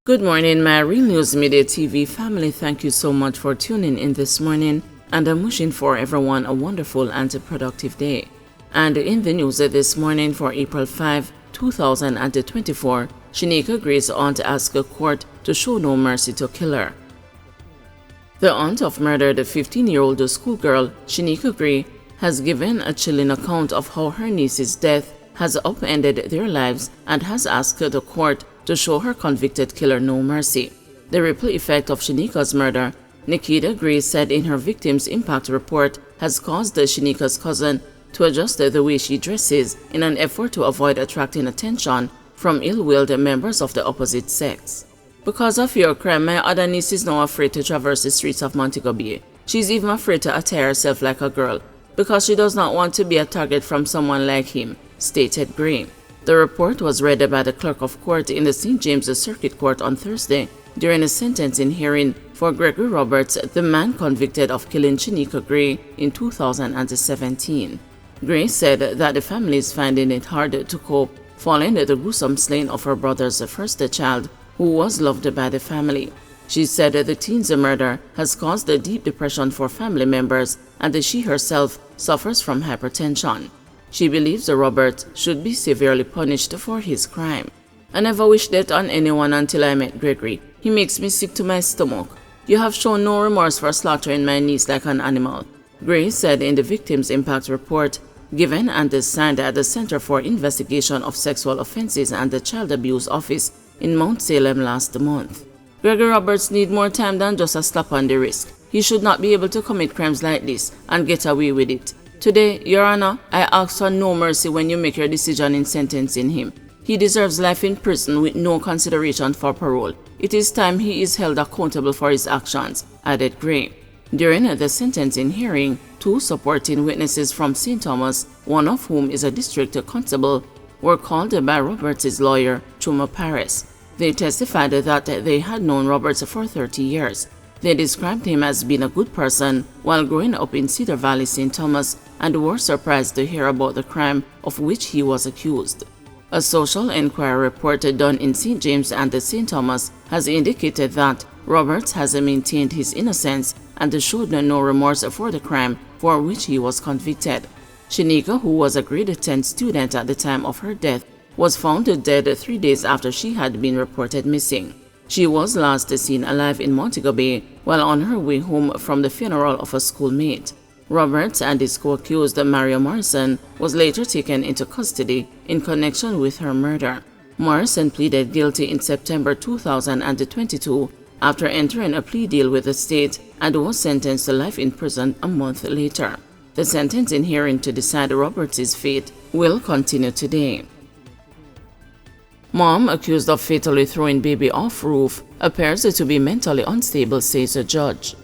Good morning, my Real News Media TV family. Thank you so much for tuning in this morning, and I'm wishing for everyone a wonderful and a productive day. And in the news this morning for April 5, 2024, Shanika Gray's aunt asked a court to show no mercy to killer. The aunt of murdered 15-year-old schoolgirl, Shanika Gray, has given a chilling account of how her niece's death has upended their lives and has asked the court to show her convicted killer no mercy. The ripple effect of Shanika's murder, Nikita Gray said in her victim's impact report, has caused Shanika's cousin to adjust the way she dresses in an effort to avoid attracting attention from ill-willed members of the opposite sex. Because of your crime, my other niece is now afraid to traverse the streets of Montego Bay. She's even afraid to attire herself like a girl because she does not want to be a target from someone like him, stated Gray. The report was read by the clerk of court in the St. James Circuit Court on Thursday during a sentencing hearing for Gregory Roberts, the man convicted of killing Shanika Gray in 2017. Gray said that the family is finding it hard to cope following the gruesome slaying of her brother's first child, who was loved by the family. She said the teen's murder has caused a deep depression for family members, and she herself suffers from hypertension. She believes Robert should be severely punished for his crime. I never wished death on anyone until I met Gregory. He makes me sick to my stomach. You have shown no remorse for slaughtering my niece like an animal, Gray said in the victim's impact report, given and signed at the Center for Investigation of Sexual Offenses and the Child Abuse Office in Mount Salem last month. Gregory Roberts needs more time than just a slap on the wrist. He should not be able to commit crimes like this and get away with it. Today, Your Honor, I ask for no mercy when you make your decision in sentencing him. He deserves life in prison with no consideration for parole. It is time he is held accountable for his actions, added Gray. During the sentencing hearing, two supporting witnesses from St. Thomas, one of whom is a district constable, were called by Roberts' lawyer, Chuma Paris. They testified that they had known Roberts for 30 years. They described him as being a good person while growing up in Cedar Valley, St. Thomas, and were surprised to hear about the crime of which he was accused. A social inquiry report done in St. James and St. Thomas has indicated that Roberts has maintained his innocence and showed no remorse for the crime for which he was convicted. Shanika, who was a grade 10 student at the time of her death, was found dead 3 days after she had been reported missing. She was last seen alive in Montego Bay while on her way home from the funeral of a schoolmate. Roberts and his co-accused, Mario Morrison, was later taken into custody in connection with her murder. Morrison pleaded guilty in September 2022 after entering a plea deal with the state and was sentenced to life in prison a month later. The sentencing hearing to decide Roberts' fate will continue today. Mom accused of fatally throwing baby off roof appears to be mentally unstable, says a judge.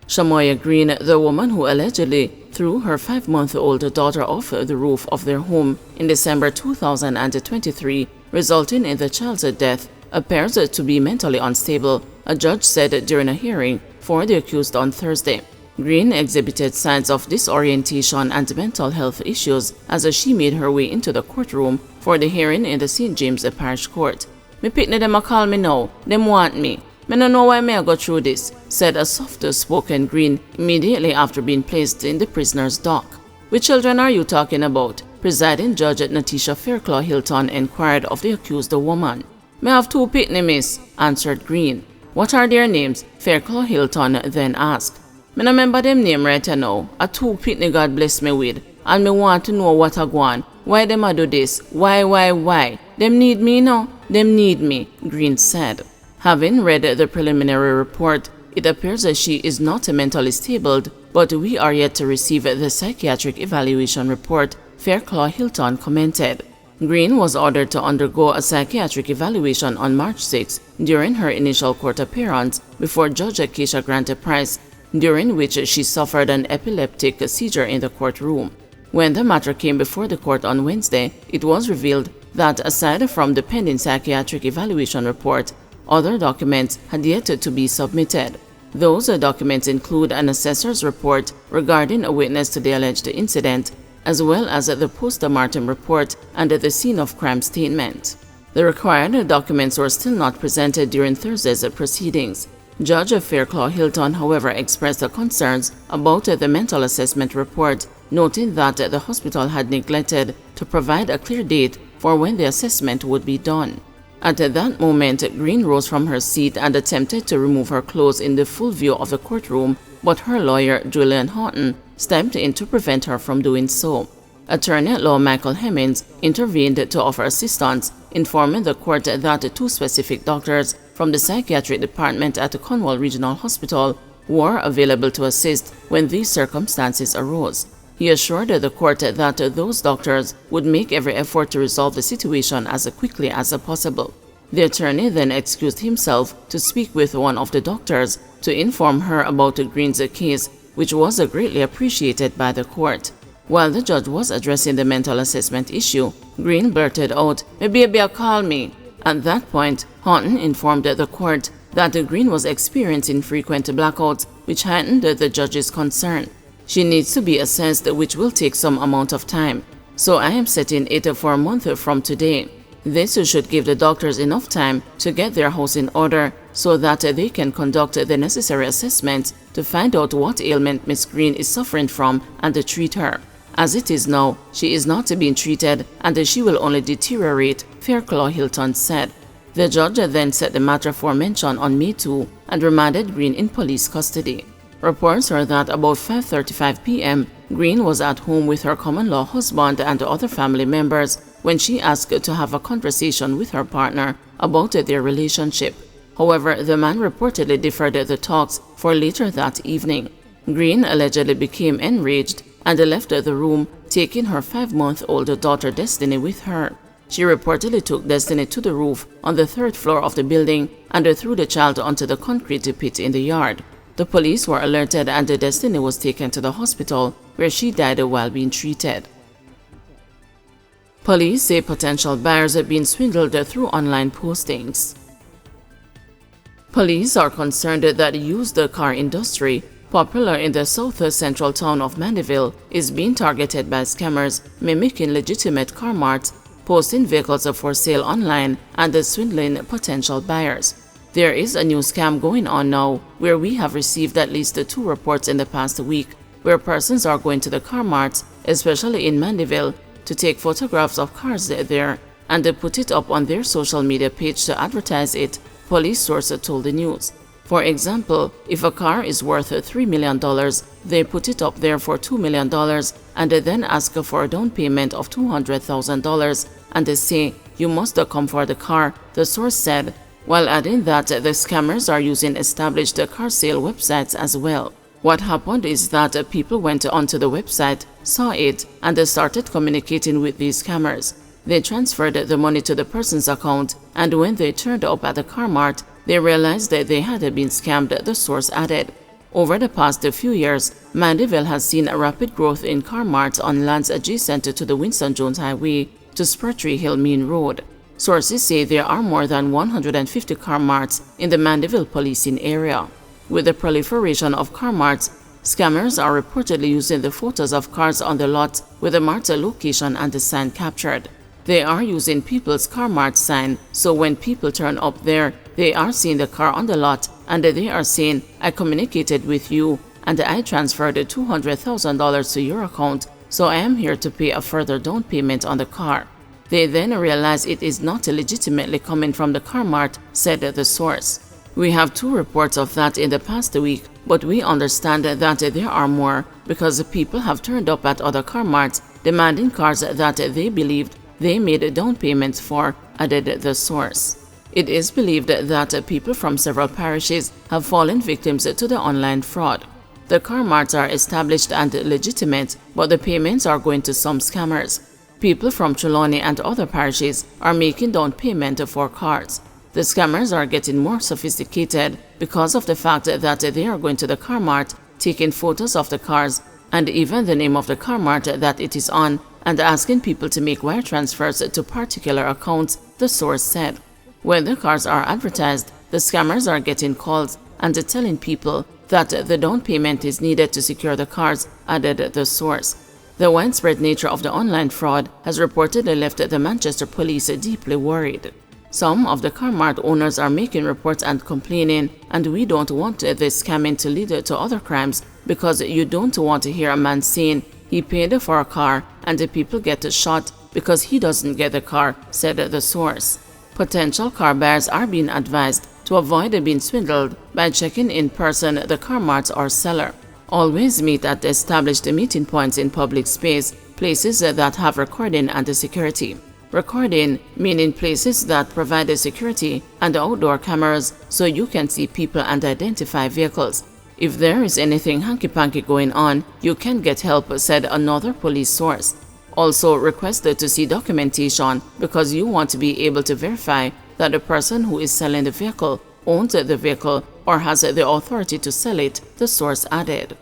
Shamoya Green, the woman who allegedly threw her 5-month-old daughter off the roof of their home in December 2023, resulting in the child's death, appears to be mentally unstable, a judge said during a hearing for the accused on Thursday. Green exhibited signs of disorientation and mental health issues as she made her way into the courtroom for the hearing in the St. James Parish Court. "Me pitney dem a call me now. Dem want me. Me no know why me a go through this," said a soft-spoken Green immediately after being placed in the prisoner's dock. "Which children are you talking about?" Presiding Judge Natisha Fairclough Hilton inquired of the accused woman. "Me have 2 pitney, miss," answered Green. "What are their names?" Fairclough Hilton then asked. "Me no remember them name right now. A 2 pitney God bless me with, and me want to know what a go on. Why them a do this? Why? Them need me no? Them need me," Green said. Having read the preliminary report, it appears that she is not mentally stable, but we are yet to receive the psychiatric evaluation report, Fairclough Hilton commented. Green was ordered to undergo a psychiatric evaluation on March 6 during her initial court appearance before Judge Keisha Grant Price, during which she suffered an epileptic seizure in the courtroom. When the matter came before the court on Wednesday, it was revealed that aside from the pending psychiatric evaluation report, other documents had yet to be submitted. Those documents include an assessor's report regarding a witness to the alleged incident, as well as the post-mortem report and the scene of crime statement. The required documents were still not presented during Thursday's proceedings. Judge Fairclough Hilton, however, expressed concerns about the mental assessment report, noting that the hospital had neglected to provide a clear date for when the assessment would be done. At that moment, Green rose from her seat and attempted to remove her clothes in the full view of the courtroom, but her lawyer, Julian Houghton, stepped in to prevent her from doing so. Attorney-at-law Michael Hemmings intervened to offer assistance, informing the court that two specific doctors from the psychiatric department at the Cornwall Regional Hospital were available to assist when these circumstances arose. He assured the court that those doctors would make every effort to resolve the situation as quickly as possible. The attorney then excused himself to speak with one of the doctors to inform her about Green's case, which was greatly appreciated by the court. While the judge was addressing the mental assessment issue, Green blurted out, "My baby call me." At that point, Houghton informed the court that Green was experiencing frequent blackouts, which heightened the judge's concern. "She needs to be assessed, which will take some amount of time. So I am setting it for a month from today. This should give the doctors enough time to get their house in order so that they can conduct the necessary assessments to find out what ailment Miss Green is suffering from and treat her. As it is now, she is not being treated and she will only deteriorate," Fairclough Hilton said. The judge then set the matter aforementioned on May 2 and remanded Green in police custody. Reports are that about 5:35 p.m., Green was at home with her common-law husband and other family members when she asked to have a conversation with her partner about their relationship. However, the man reportedly deferred the talks for later that evening. Green allegedly became enraged and left the room, taking her 5-month-old daughter Destiny with her. She reportedly took Destiny to the roof on the 3rd floor of the building and threw the child onto the concrete pit in the yard. The police were alerted and Destiny was taken to the hospital, where she died while being treated. Police say potential buyers have been swindled through online postings. Police are concerned that the used car industry, popular in the south-central town of Mandeville, is being targeted by scammers mimicking legitimate car marts, posting vehicles for sale online, and swindling potential buyers. There is a new scam going on now, where we have received at least 2 reports in the past week, where persons are going to the car marts, especially in Mandeville, to take photographs of cars there and put it up on their social media page to advertise it, police source told the news. For example, if a car is worth $3 million, they put it up there for $2 million and then ask for a down payment of $200,000 and they say, "You must come for the car," the source said, while adding that the scammers are using established car sale websites as well. What happened is that people went onto the website, saw it, and started communicating with these scammers. They transferred the money to the person's account, and when they turned up at the car mart, they realized that they had been scammed, the source added. Over the past few years, Mandeville has seen a rapid growth in car marts on lands adjacent to the Winston Jones Highway to Spurtree Hill Main Road. Sources say there are more than 150 car marts in the Mandeville policing area. With the proliferation of car marts, scammers are reportedly using the photos of cars on the lot with the mart's location and the sign captured. They are using people's car mart sign, so when people turn up there, they are seeing the car on the lot and they are saying, "I communicated with you and I transferred $200,000 to your account, so I am here to pay a further down payment on the car." They then realize it is not legitimately coming from the car mart, said the source. "We have 2 reports of that in the past week, but we understand that there are more because people have turned up at other car marts demanding cars that they believed they made down payments for," added the source. It is believed that people from several parishes have fallen victims to the online fraud. The car marts are established and legitimate, but the payments are going to some scammers. People from Trelawney and other parishes are making down payment for cars. The scammers are getting more sophisticated because of the fact that they are going to the car mart, taking photos of the cars and even the name of the car mart that it is on, and asking people to make wire transfers to particular accounts, the source said. When the cars are advertised, the scammers are getting calls and telling people that the down payment is needed to secure the cars, added the source. The widespread nature of the online fraud has reportedly left the Manchester police deeply worried. Some of the car mart owners are making reports and complaining, and we don't want this scamming to lead to other crimes because you don't want to hear a man saying he paid for a car and the people get shot because he doesn't get the car, said the source. Potential car buyers are being advised to avoid being swindled by checking in person the car mart or seller. Always meet at established meeting points in public space, places that have recording and security. Recording meaning places that provide the security and outdoor cameras so you can see people and identify vehicles. If there is anything hanky-panky going on, you can get help, said another police source. Also requested to see documentation because you want to be able to verify that the person who is selling the vehicle owns the vehicle or has the authority to sell it, the source added.